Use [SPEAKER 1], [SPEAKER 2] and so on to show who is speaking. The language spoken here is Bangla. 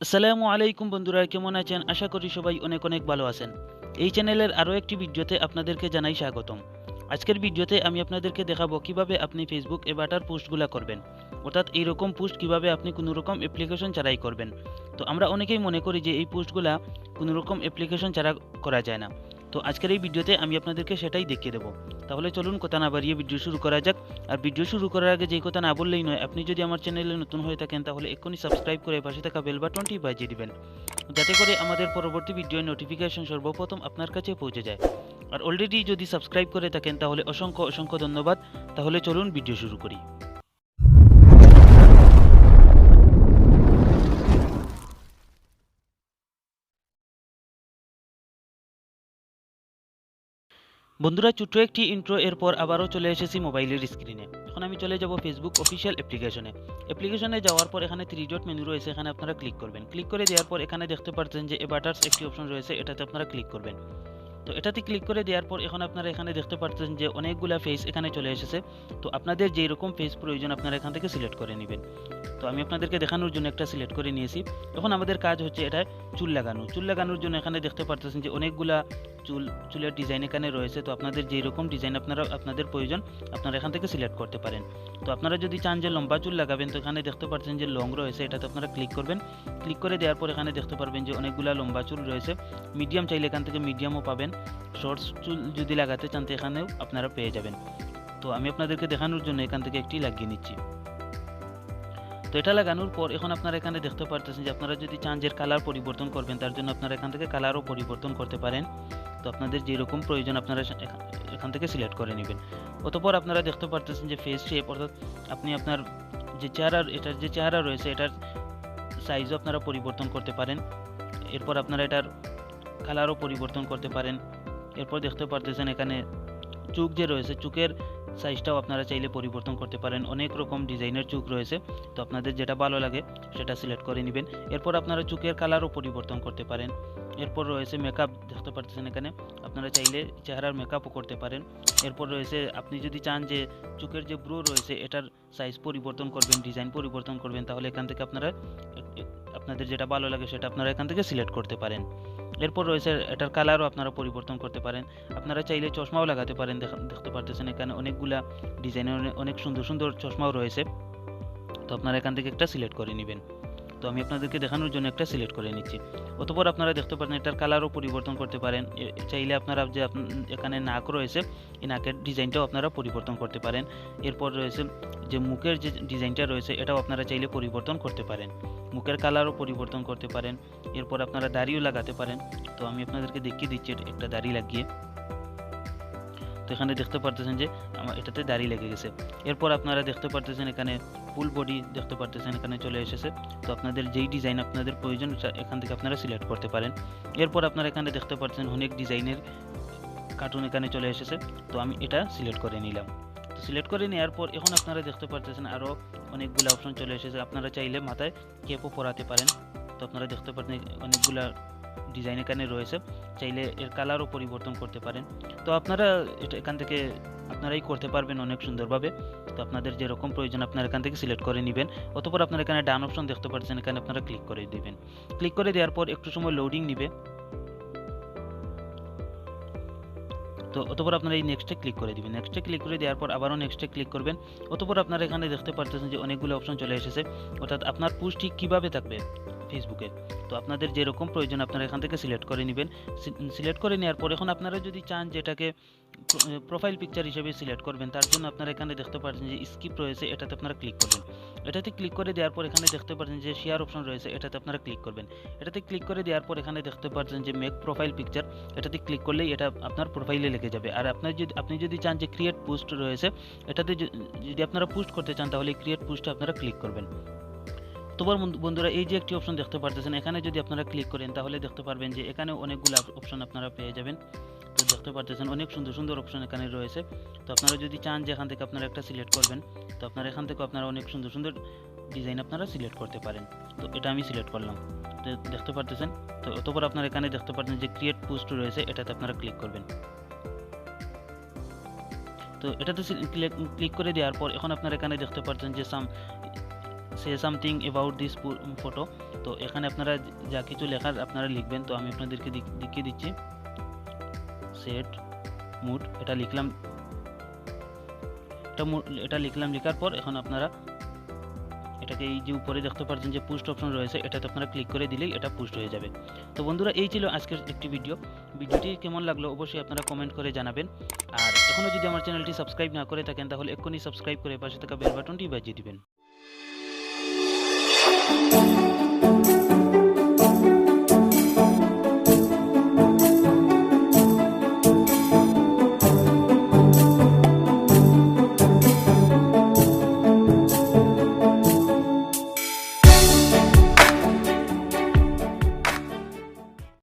[SPEAKER 1] আসসালামু আলাইকুম বন্ধুরা, কেমন আছেন? আশা করি সবাই অনেক অনেক ভালো আছেন। এই চ্যানেলের আরও একটি ভিডিওতে আপনাদেরকে জানাই স্বাগতম। আজকের ভিডিওতে আমি আপনাদেরকে দেখাবো কিভাবে আপনি ফেসবুক এভাটার পোস্টগুলা করবেন, অর্থাৎ এইরকম পোস্ট কিভাবে আপনি কোনো রকম অ্যাপ্লিকেশন ছাড়াই করবেন। তো আমরা অনেকেই মনে করি যে এই পোস্টগুলা কোনো রকম অ্যাপ্লিকেশন ছাড়া করা যায় না। তো আজকের এই ভিডিওতে আমি আপনাদেরকে সেটাই দেখিয়ে দেবো। তাহলে চলুন কথা না বাড়িয়ে ভিডিও শুরু করা যাক। আর ভিডিও শুরু করার আগে যেই কথা না বললেই নয়, আপনি যদি আমার চ্যানেলে নতুন হয়ে থাকেন তাহলে এক্ষুনি সাবস্ক্রাইব করে পাশে থাকা বেল বাটনটি বাজিয়ে দিবেন, যাতে করে আমাদের পরবর্তী ভিডিওর নোটিফিকেশন সর্বপ্রথম আপনার কাছে পৌঁছে যায়। আর অলরেডি যদি সাবস্ক্রাইব করে থাকেন তাহলে অসংখ্য অসংখ্য ধন্যবাদ। তাহলে চলুন ভিডিও শুরু করি। বন্ধুরা, ছোট্ট একটি ইন্ট্রো এরপর আবারও চলে এসেছি মোবাইলের স্ক্রিনে। এখন আমি চলে যাব ফেসবুক অফিসিয়াল অ্যাপ্লিকেশনে যাওয়ার পর এখানে 3 ডট মেনু রয়েছে, এখানে আপনারা ক্লিক করবেন। ক্লিক করে দেওয়ার পর এখানে দেখতে পাচ্ছেন যে এভাটার্স একটি অপশন রয়েছে, এটাতে আপনারা ক্লিক করবেন। তো এটাতে ক্লিক করে দেওয়ার পর এখন আপনারা এখানে দেখতে পাচ্ছেন যে অনেকগুলা ফেস এখানে চলে এসেছে। তো আপনাদের যেই রকম ফেস প্রয়োজন আপনারা এখান থেকে সিলেক্ট করে নেবেন। তো আমি আপনাদেরকে দেখানোর জন্য একটা সিলেক্ট করে নিয়েছি। এখন আমাদের কাজ হচ্ছে এটা চুল লাগানোর জন্য এখানে দেখতে পাচ্ছেন যে অনেকগুলা চুলের ডিজাইন এখানে রয়েছে। তো আপনাদের যেই রকম ডিজাইন আপনাদের প্রয়োজন আপনারা এখান থেকে সিলেক্ট করতে পারেন। তো আপনারা যদি চান যে লম্বা চুল লাগাবেন, তো এখানে দেখতে পাচ্ছেন যে লং রয়েছে, এটাতে আপনারা ক্লিক করবেন। ক্লিক করে দেওয়ার পর এখানে দেখতে পারবেন যে অনেকগুলা লম্বা চুল রয়েছে। মিডিয়াম চাইলে এখান থেকে মিডিয়ামও পাবেন। শর্টস চুল যদি লাগাতে চান তো এখানেও আপনারা পেয়ে যাবেন। তো আমি আপনাদেরকে দেখানোর জন্য এখান থেকে একটি লাগিয়ে নিচ্ছি। তো এটা লাগানোর পর এখন আপনারা এখানে দেখতে পারতেছেন যে আপনারা যদি চান যে কালার পরিবর্তন করবেন, তার জন্য আপনারা এখান থেকে কালারও পরিবর্তন করতে পারেন। তো আপনাদের যেরকম প্রয়োজন আপনারা এখান থেকে সিলেক্ট করে নেবেন। অতঃপর আপনারা দেখতে পারতেছেন যে ফেস শেপ, অর্থাৎ আপনি আপনার এটার যে চেহারা রয়েছে এটার সাইজও আপনারা পরিবর্তন করতে পারেন। এরপর আপনারা এটার কালারও পরিবর্তন করতে পারেন। এরপর দেখতে পারতেছেন এখানে চোখ যে রয়েছে, চোখের সাইজটাও আপনারা চাইলে পরিবর্তন করতে পারেন। অনেক রকম ডিজাইনের চোখ রয়েছে, তো আপনাদের যেটা ভালো লাগে সেটা সিলেক্ট করে নেবেন। এরপর আপনারা চোখের কালারও পরিবর্তন করতে পারেন। এরপর রয়েছে মেকআপ, দেখতে পাচ্ছেন এখানে আপনারা চাইলে চেহারার মেকআপও করতে পারেন। এরপর রয়েছে আপনি যদি চান যে চোখের যে ব্রু রয়েছে এটার সাইজ পরিবর্তন করবেন, ডিজাইন পরিবর্তন করবেন, তাহলে এখান থেকে আপনারা আপনাদের যেটা ভালো লাগে সেটা আপনারা এখান থেকে সিলেক্ট করতে পারেন। এরপর রয়েছে এটার কালারও আপনারা পরিবর্তন করতে পারেন। আপনারা চাইলে চশমাও লাগাতে পারেন। দেখতে পারতেছেন এখানে অনেকগুলা ডিজাইনের অনেক সুন্দর সুন্দর চশমাও রয়েছে। তো আপনারা এখান থেকে একটা সিলেক্ট করে নেবেন। তো আমি আপনাদেরকে দেখানোর জন্য একটা সিলেক্ট করে নিচ্ছি। অতঃপর আপনারা দেখতে পারেন এটার কালারও পরিবর্তন করতে পারেন। চাইলে আপনারা যে এখানে নাক রয়েছে, এই নাকের ডিজাইনটাও আপনারা পরিবর্তন করতে পারেন। এরপর রয়েছে যে মুখের যে ডিজাইনটা রয়েছে এটাও আপনারা চাইলে পরিবর্তন করতে পারেন। মুখের কালারও পরিবর্তন করতে পারেন। এরপর আপনারা দাড়িও লাগাতে পারেন। তো আমি আপনাদেরকে দেখিয়ে দিচ্ছি একটা দাড়ি লাগিয়ে। তো এখানে দেখতে পারতেছেন যে আমার এটাতে দাড়ি লেগে গেছে। এরপর আপনারা দেখতে পারতেছেন এখানে ফুল বডি দেখতে পারতেছেন এখানে চলে এসেছে। তো আপনাদের যেই ডিজাইন আপনাদের প্রয়োজন এখান থেকে আপনারা সিলেক্ট করতে পারেন। এরপর আপনারা এখানে দেখতে পাচ্ছেন অনেক ডিজাইনের কার্টুন এখানে চলে এসেছে। তো আমি এটা সিলেক্ট করে নিলাম। তো সিলেক্ট করে নেওয়ার পর এখন আপনারা দেখতে পারতেছেন আরও অনেকগুলো অপশন চলে এসেছে। আপনারা চাইলে মাথায় ক্যাপও পরাতে পারেন। তো আপনারা দেখতে পাচ্ছেন অনেকগুলা ডিজাইন এখানে রয়েছে, চাইলে এর কালারও পরিবর্তন করতে পারেন। তো আপনারা এটা এখান থেকে আপনারাই করতে পারবেন অনেক সুন্দরভাবে। তো আপনাদের যেরকম প্রয়োজন আপনারা এখান থেকে সিলেক্ট করে নেবেন। অতঃপর আপনারা এখানে ডান অপশন দেখতে পাচ্ছেন, এখানে আপনারা ক্লিক করে দিবেন। ক্লিক করে দেওয়ার পর একটু সময় লোডিং নিবে। তো অতঃপর আপনারা এই নেক্সটে ক্লিক করে দিবেন। নেক্সটে ক্লিক করে দেওয়ার পর আবারও নেক্সটে ক্লিক করবেন। অতঃপর আপনারা এখানে দেখতে পাচ্ছেন যে অনেকগুলো অপশন চলে এসেছে, অর্থাৎ আপনার পোস্ট ঠিক কীভাবে থাকবে ফেসবুকে। তো আপনাদের যেরকম প্রয়োজন আপনারা এখান থেকে সিলেক্ট করে নেবেন। সিলেক্ট করে নেওয়ার পর এখন আপনারা যদি চান যেটাকে প্রোফাইল পিকচার হিসেবে সিলেক্ট করবেন, তার জন্য আপনারা এখানে দেখতে পাচ্ছেন যে স্কিপ রয়েছে, এটাতে আপনারা ক্লিক করবেন। এটাতে ক্লিক করে দেওয়ার পর এখানে দেখতে পাচ্ছেন যে শেয়ার অপশন রয়েছে, এটাতে আপনারা ক্লিক করবেন। এটাতে ক্লিক করে দেওয়ার পর এখানে দেখতে পাচ্ছেন যে মেক প্রোফাইল পিকচার, এটাতে ক্লিক করলেই এটা আপনার প্রোফাইলে লেগে যাবে। আর আপনি যদি চান যে ক্রিয়েট পোস্ট রয়েছে, এটাতে যদি আপনারা পোস্ট করতে চান তাহলে ক্রিয়েট পোস্টে আপনারা ক্লিক করবেন। তোমার বন্ধুরা, এই যে একটি অপশন দেখতে পারতেছেন, এখানে যদি আপনারা ক্লিক করেন তাহলে দেখতে পারবেন যে এখানে অনেকগুলো অপশন আপনারা পেয়ে যাবেন। তো দেখতে পারতেছেন অনেক সুন্দর সুন্দর অপশন এখানে রয়েছে। তো আপনারা যদি চান যে এখান থেকে আপনারা একটা সিলেক্ট করবেন, তো আপনারা এখান থেকে আপনারা অনেক সুন্দর সুন্দর ডিজাইন আপনারা সিলেক্ট করতে পারেন। তো এটা আমি সিলেক্ট করলাম। তো দেখতে পারতেছেন। তো অতঃপর আপনারা এখানে দেখতে পাচ্ছেন যে ক্রিয়েট পোস্ট রয়েছে, এটাতে আপনারা ক্লিক করবেন। তো এটাতে ক্লিক করে দেওয়ার পর এখন আপনারা এখানে দেখতে পাচ্ছেন যে say something about this photo. তো এখানে আপনারা যা কিছু লেখার আপনারা লিখবেন। তো আমি আপনাদেরকে দেখিয়ে দিচ্ছি। সেট মুড এটা লিখলাম, এটা লিখলাম। লেখার পর এখন আপনারা এটাকে এই যে উপরে দেখতে পাচ্ছেন যে পোস্ট অপশন রয়েছে, এটাতে আপনারা ক্লিক করে দিলেই এটা পোস্ট হয়ে যাবে। তো বন্ধুরা, এই ছিল আজকের একটি ভিডিওটি কেমন লাগলো অবশ্যই আপনারা কমেন্ট করে জানাবেন। আর এখনও যদি আমার চ্যানেলটি সাবস্ক্রাইব না করে থাকেন তাহলে এক্ষুনি সাবস্ক্রাইব করে পাশে থাকা বেল বাটনটি বাজিয়ে দিবেন।